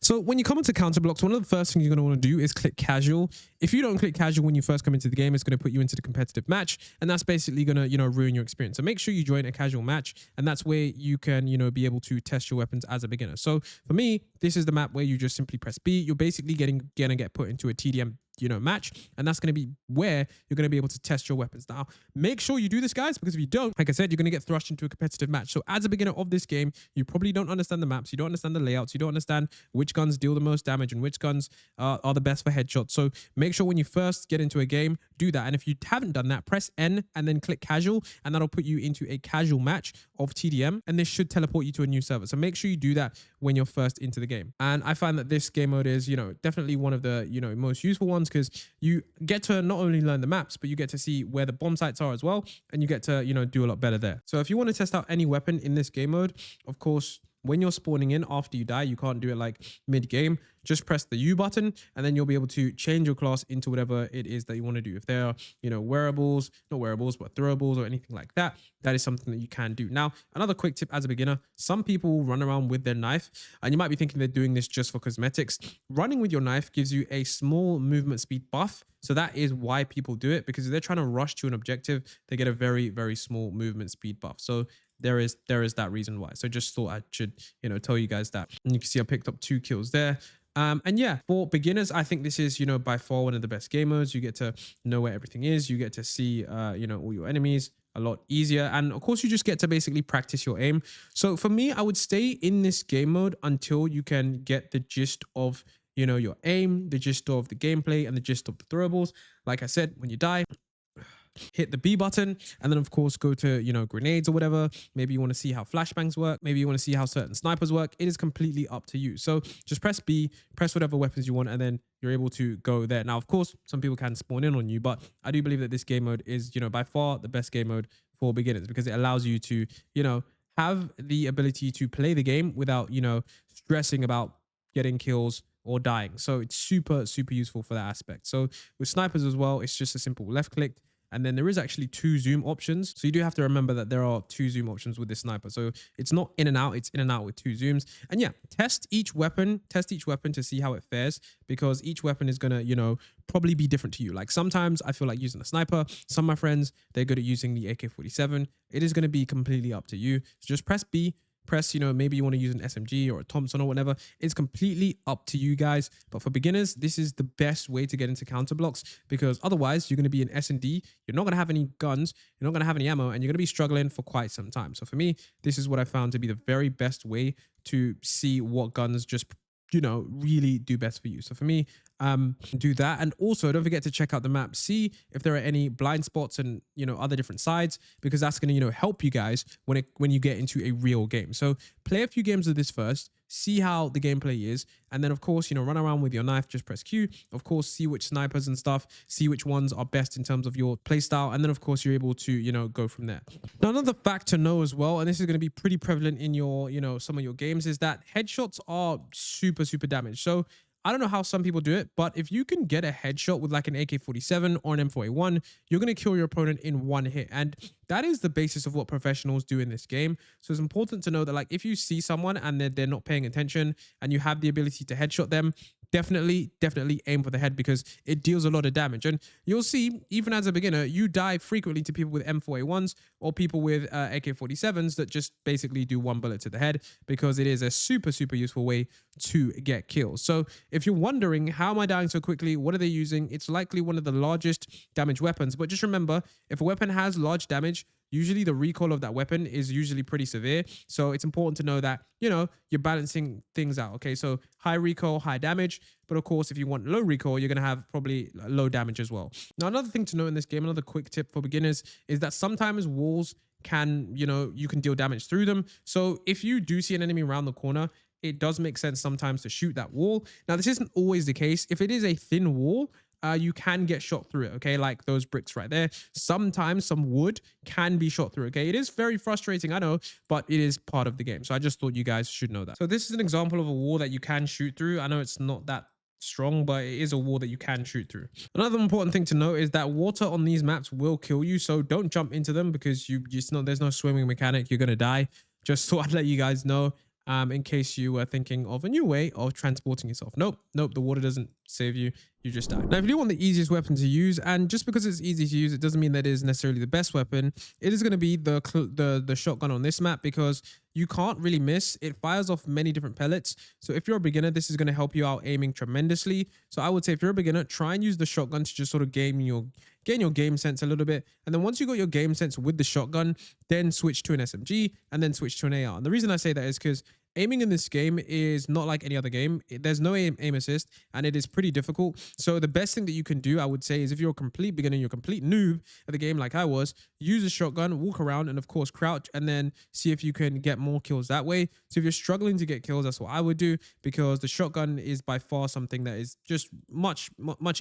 So when you come into CounterBlox, one of the first things you're going to want to do is click casual. If you don't click casual when you first come into the game, it's going to put you into the competitive match, and that's basically going to, ruin your experience. So make sure you join a casual match, and that's where you can, be able to test your weapons as a beginner. So for me, this is the map where you just simply press B. You're basically gonna get put into a TDM match, and that's going to be where you're going to be able to test your weapons. Now make sure you do this, guys, because if you don't, like I said, you're going to get thrust into a competitive match. So as a beginner of this game, you probably don't understand the maps, you don't understand the layouts, you don't understand which guns deal the most damage and which guns are the best for headshots. So make sure when you first get into a game, do that. And if you haven't done that, press N and then click casual, and that'll put you into a casual match of TDM, and this should teleport you to a new server. So make sure you do that when you're first into the game. And I find that this game mode is, definitely one of the, most useful ones, because you get to not only learn the maps, but you get to see where the bomb sites are as well, and you get to, do a lot better there. So if you want to test out any weapon in this game mode, of course, when you're spawning in after you die, you can't do it like mid-game. Just press the U button, and then you'll be able to change your class into whatever it is that you want to do. If there are, wearables, not wearables, but throwables or anything like that, that is something that you can do. Now, another quick tip as a beginner, some people run around with their knife, and you might be thinking they're doing this just for cosmetics. Running with your knife gives you a small movement speed buff. So that is why people do it, because if they're trying to rush to an objective, they get a very, very small movement speed buff. So there is that reason why. So just thought I should, tell you guys that. And you can see I picked up 2 kills there. And yeah, for beginners, I think this is, by far one of the best game modes. You get to know where everything is. You get to see, all your enemies a lot easier. And of course, you just get to basically practice your aim. So for me, I would stay in this game mode until you can get the gist of, your aim, the gist of the gameplay, and the gist of the throwables. Like I said, when you die, hit the B button, and then of course go to grenades or whatever. Maybe you want to see how flashbangs work, maybe you want to see how certain snipers work. It is completely up to you. So just press B, press whatever weapons you want, and then you're able to go there. Now of course, some people can spawn in on you, but I do believe that this game mode is by far the best game mode for beginners, because it allows you to have the ability to play the game without stressing about getting kills or dying. So it's super useful for that aspect. So with snipers as well, it's just a simple left click, and then there is actually 2 zoom options. So you do have to remember that there are 2 zoom options with this sniper. So it's not in and out, it's in and out with 2 zooms. And yeah, test each weapon to see how it fares, because each weapon is gonna, probably be different to you. Like sometimes I feel like using a sniper, some of my friends, they're good at using the AK-47. It is gonna be completely up to you. So just press B, press, maybe you want to use an SMG or a Thompson or whatever. It's completely up to you guys. But for beginners, this is the best way to get into CounterBlox, because otherwise you're going to be in S&D. You're not going to have any guns. You're not going to have any ammo, and you're going to be struggling for quite some time. So for me, this is what I found to be the very best way to see what guns just really do best for you. So for me, do that. And also don't forget to check out the map, see if there are any blind spots and other different sides, because that's going to help you guys when you get into a real game. So play a few games of this first, see how the gameplay is, and then of course run around with your knife, just press Q, of course see which snipers and stuff, see which ones are best in terms of your play style, and then of course you're able to go from there. Now another fact to know as well, and this is going to be pretty prevalent in your some of your games, is that headshots are super damaged. So I don't know how some people do it, but if you can get a headshot with like an AK-47 or an M4A1, you're going to kill your opponent in 1 hit. And that is the basis of what professionals do in this game. So it's important to know that, like, if you see someone and they're not paying attention and you have the ability to headshot them, definitely aim for the head, because it deals a lot of damage. And you'll see, even as a beginner, you die frequently to people with M4A1s or people with AK-47s that just basically do 1 bullet to the head, because it is a super useful way to get kills. So if you're wondering, how am I dying so quickly, what are they using, it's likely one of the largest damage weapons. But just remember, if a weapon has large damage, usually the recoil of that weapon is usually pretty severe. So it's important to know that, you're balancing things out. Okay, so high recoil, high damage. But of course, if you want low recoil, you're going to have probably low damage as well. Now, another thing to know in this game, another quick tip for beginners, is that sometimes walls can, you can deal damage through them. So if you do see an enemy around the corner, it does make sense sometimes to shoot that wall. Now, this isn't always the case. If it is a thin wall, you can get shot through it, okay? Like those bricks right there. Sometimes some wood can be shot through, okay? It is very frustrating, I know, but it is part of the game. So I just thought you guys should know that. So this is an example of a wall that you can shoot through. I know it's not that strong, but it is a wall that you can shoot through. Another important thing to note is that water on these maps will kill you. So don't jump into them, because there's no swimming mechanic. You're going to die. Just thought I'd let you guys know. in case you were thinking of a new way of transporting yourself. Nope, the water doesn't save you. You just die. Now, if you do want the easiest weapon to use, and just because it's easy to use, it doesn't mean that it is necessarily the best weapon. It is going to be the shotgun on this map, because you can't really miss. It fires off many different pellets. So if you're a beginner, this is going to help you out aiming tremendously. So I would say if you're a beginner, try and use the shotgun to just sort of gain your game sense a little bit. And then once you got your game sense with the shotgun, then switch to an SMG and then switch to an AR. And the reason I say that is because aiming in this game is not like any other game. There's no aim assist, and it is pretty difficult. So the best thing that you can do, I would say, is if you're a complete beginner, you're a complete noob at the game like I was, use a shotgun, walk around, and of course crouch, and then see if you can get more kills that way. So if you're struggling to get kills, that's what I would do, because the shotgun is by far something that is just much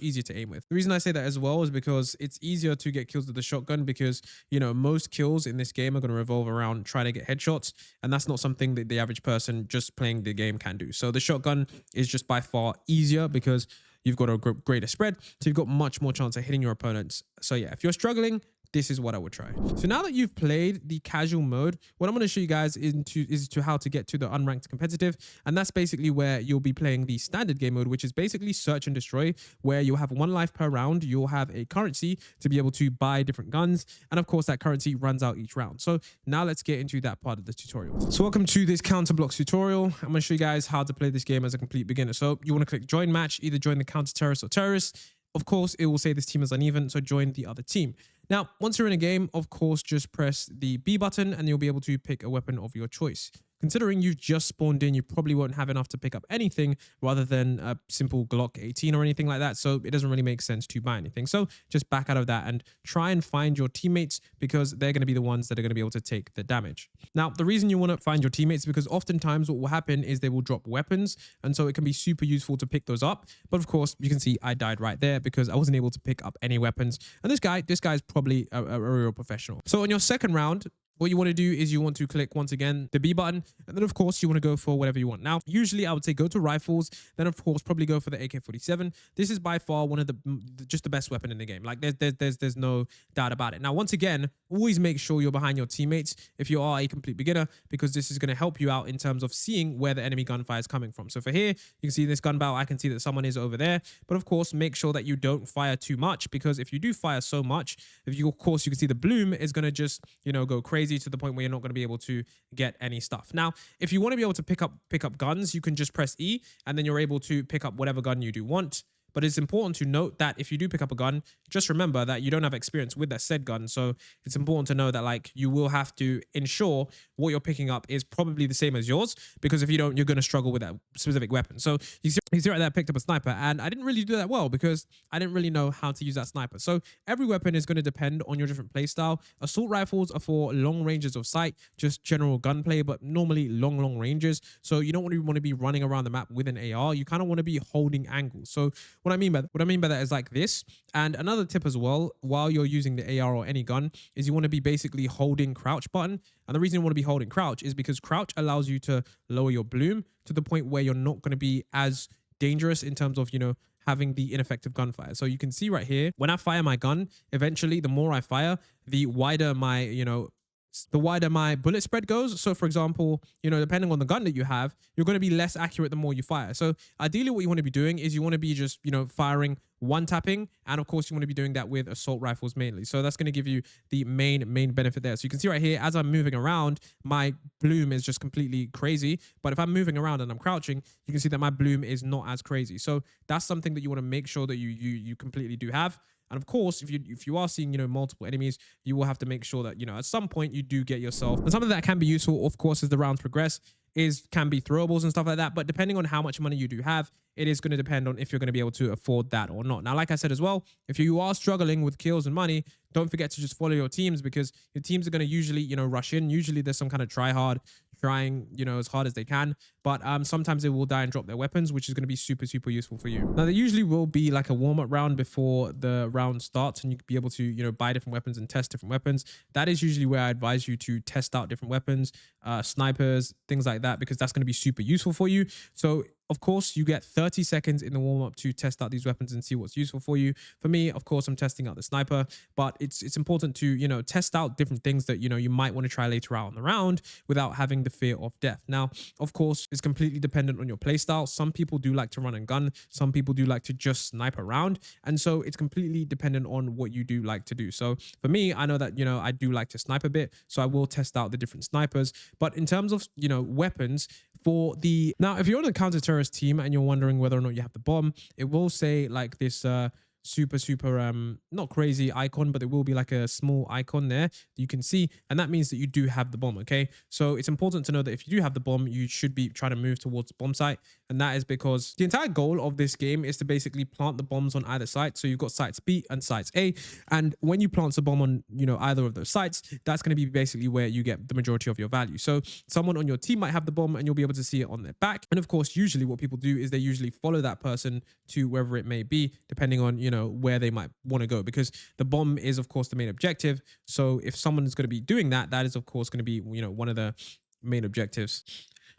easier to aim with. The reason I say that as well is because it's easier to get kills with the shotgun, because, you know, most kills in this game are going to revolve around trying to get headshots, and that's not something that the average person just playing the game can do. So the shotgun is just by far easier because you've got a greater spread, so you've got much more chance of hitting your opponents. So yeah, if you're struggling, this is what I would try. So now that you've played the casual mode, what I'm going to show you guys is how to get to the unranked competitive. And that's basically where you'll be playing the standard game mode, which is basically search and destroy, where you'll have 1 life per round. You'll have a currency to be able to buy different guns. And of course, that currency runs out each round. So now let's get into that part of the tutorial. So welcome to this CounterBlox tutorial. I'm going to show you guys how to play this game as a complete beginner. So you want to click join match, either join the counter terrorist or terrorist. Of course, it will say this team is uneven, so join the other team. Now, once you're in a game, of course, just press the B button and you'll be able to pick a weapon of your choice. Considering you've just spawned in, you probably won't have enough to pick up anything rather than a simple Glock 18 or anything like that. So it doesn't really make sense to buy anything. So just back out of that and try and find your teammates, because they're going to be the ones that are going to be able to take the damage. Now, the reason you want to find your teammates is because oftentimes what will happen is they will drop weapons. And so it can be super useful to pick those up. But of course, you can see I died right there because I wasn't able to pick up any weapons. And this guy's probably a real professional. So on your second round, what you want to do is you want to click once again the B button, and then of course you want to go for whatever you want. Now, usually I would say go to rifles, then of course probably go for the AK-47. This is by far one of just the best weapon in the game. Like there's no doubt about it. Now, once again, always make sure you're behind your teammates if you are a complete beginner, because this is going to help you out in terms of seeing where the enemy gunfire is coming from. So for here, you can see this gun battle. I can see that someone is over there, but of course make sure that you don't fire too much, because if you do fire so much, of course you can see the bloom is going to just, you know, go crazy to the point where you're not going to be able to get any stuff. Now, if you want to be able to pick up guns, you can just press E, and then you're able to pick up whatever gun you do want. But it's important to note that if you do pick up a gun, just remember that you don't have experience with that said gun. So it's important to know that, like, you will have to ensure what you're picking up is probably the same as yours, because if you don't, you're going to struggle with that specific weapon. So you see right there, I picked up a sniper, and I didn't really do that well because I didn't really know how to use that sniper. So every weapon is going to depend on your different play style. Assault rifles are for long ranges of sight, just general gunplay, but normally long ranges. So you don't want to be running around the map with an AR. You kind of want to be holding angles. So what I mean by that is like this. And another tip as well, while you're using the AR or any gun, is you want to be basically holding crouch button. And the reason you want to be holding crouch is because crouch allows you to lower your bloom to the point where you're not going to be as dangerous in terms of, you know, having the ineffective gunfire. So you can see right here, when I fire my gun, eventually the more I fire, the wider my bullet spread goes. So for example, you know, depending on the gun that you have, you're going to be less accurate the more you fire. So ideally what you want to be doing is you want to be just, you know, firing one tapping. And of course you want to be doing that with assault rifles mainly. So that's going to give you the main benefit there. So you can see right here, as I'm moving around, my bloom is just completely crazy. But if I'm moving around and I'm crouching, you can see that my bloom is not as crazy. So that's something that you want to make sure that you completely do have. And of course, if you are seeing, you know, multiple enemies, you will have to make sure that, you know, at some point you do get yourself. And something that can be useful, of course, as the rounds progress, can be throwables and stuff like that. But depending on how much money you do have, it is going to depend on if you're going to be able to afford that or not. Now, like I said as well, if you are struggling with kills and money, don't forget to just follow your teams, because your teams are going to usually, you know, rush in. Usually there's some kind of try hard, trying, you know, as hard as they can. But sometimes they will die and drop their weapons, which is going to be super useful for you. Now, there usually will be like a warm-up round before the round starts, and you can be able to, you know, buy different weapons and test different weapons. That is usually where I advise you to test out different weapons, snipers, things like that, because that's going to be super useful for you. So Of course, you get 30 seconds in the warm-up to test out these weapons and see what's useful for you. For me, of course, I'm testing out the sniper, but it's important to, test out different things that, you might want to try later out on the round without having the fear of death. Now, of course, it's completely dependent on your playstyle. Some people do like to run and gun. Some people do like to just snipe around. And so it's completely dependent on what you do like to do. So for me, I know that, I do like to snipe a bit. So I will test out the different snipers. But in terms of, weapons, now, if you're on a counter-terrorist team and you're wondering whether or not you have the bomb, it will say like this super not crazy icon, but there will be like a small icon there that you can see, and that means that you do have the bomb. Okay, so it's important to know that if you do have the bomb, you should be trying to move towards the bomb site, and that is because the entire goal of this game is to basically plant the bombs on either site. So you've got sites B and sites A, and when you plant a bomb on either of those sites, that's going to be basically where you get the majority of your value. So someone on your team might have the bomb and you'll be able to see it on their back, and of course usually what people do is they usually follow that person to wherever it may be, depending on where they might want to go, because the bomb is of course the main objective. So if someone is going to be doing that, that is of course going to be one of the main objectives.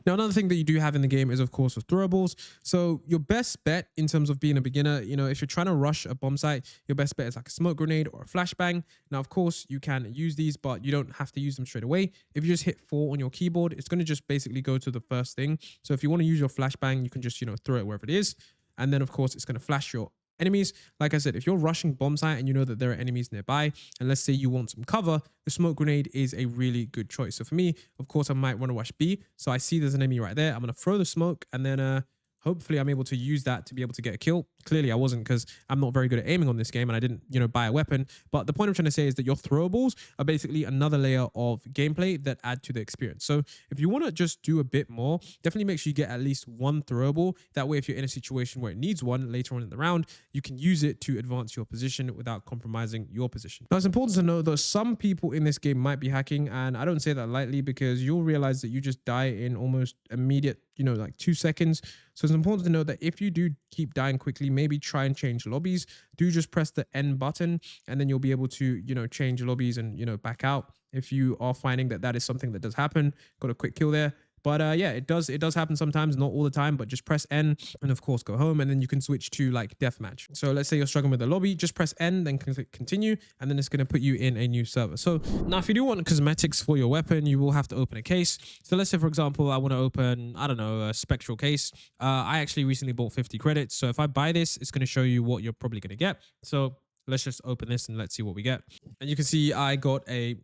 Now, another thing that you do have in the game is, of course, with throwables. So your best bet in terms of being a beginner, if you're trying to rush a bomb site, your best bet is like a smoke grenade or a flashbang. Now, of course, you can use these, but you don't have to use them straight away. If you just hit 4 on your keyboard, it's going to just basically go to the first thing. So if you want to use your flashbang, you can just, throw it wherever it is. And then, of course, it's going to flash your enemies. Like I said, if you're rushing bomb site and you know that there are enemies nearby, and let's say you want some cover, the smoke grenade is a really good choice. So for me, of course, I might want to rush B. So I see there's an enemy right there. I'm going to throw the smoke, and then hopefully I'm able to use that to be able to get a kill. Clearly I wasn't, because I'm not very good at aiming on this game and I didn't, buy a weapon. But the point I'm trying to say is that your throwables are basically another layer of gameplay that add to the experience. So if you want to just do a bit more, definitely make sure you get at least one throwable. That way, if you're in a situation where it needs one later on in the round, you can use it to advance your position without compromising your position. Now, it's important to know that some people in this game might be hacking, and I don't say that lightly, because you'll realize that you just die in almost immediate, like 2 seconds. So it's important to know that if you do keep dying quickly, maybe try and change lobbies. Do just press the N button, and then you'll be able to, change lobbies and, back out if you are finding that that is something that does happen. Got a quick kill there. But yeah, it does happen sometimes, not all the time, but just press N and of course go home, and then you can switch to like deathmatch. So let's say you're struggling with the lobby, just press N, then click continue, and then it's going to put you in a new server. So now if you do want cosmetics for your weapon, you will have to open a case. So let's say, for example, I want to open, I don't know, a spectral case. I actually recently bought 50 credits. So if I buy this, it's going to show you what you're probably going to get. So let's just open this and let's see what we get. And you can see I got a,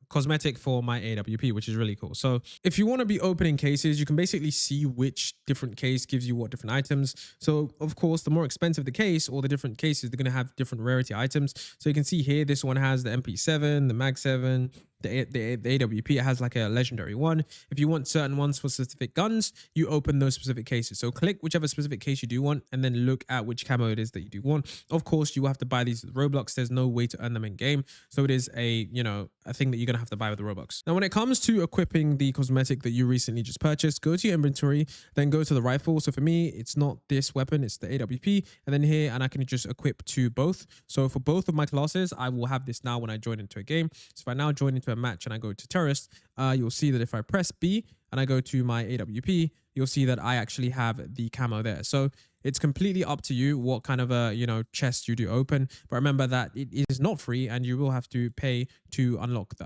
cosmetic for my AWP, which is really cool. So if you want to be opening cases, you can basically see which different case gives you what different items. So of course, the more expensive the case or the different cases, they're going to have different rarity items. So you can see here, this one has the MP7, the Mag7, the AWP. It has like a legendary one. If you want certain ones for specific guns, you open those specific cases. So click whichever specific case you do want, and then look at which camo it is that you do want. Of course, you will have to buy these with Roblox. There's no way to earn them in game. So it is a thing that you're going to have to buy with the Robux. Now, when it comes to equipping the cosmetic that you recently just purchased, go to your inventory, then go to the rifle. So for me, it's not this weapon, it's the AWP. And then here, and I can just equip to both. So for both of my classes, I will have this now when I join into a game. So if I now join into a match and I go to terrorist, you'll see that if I press B and I go to my AWP, you'll see that I actually have the camo there. So it's completely up to you what kind of a chest you do open, but remember that it is not free and you will have to pay to unlock that.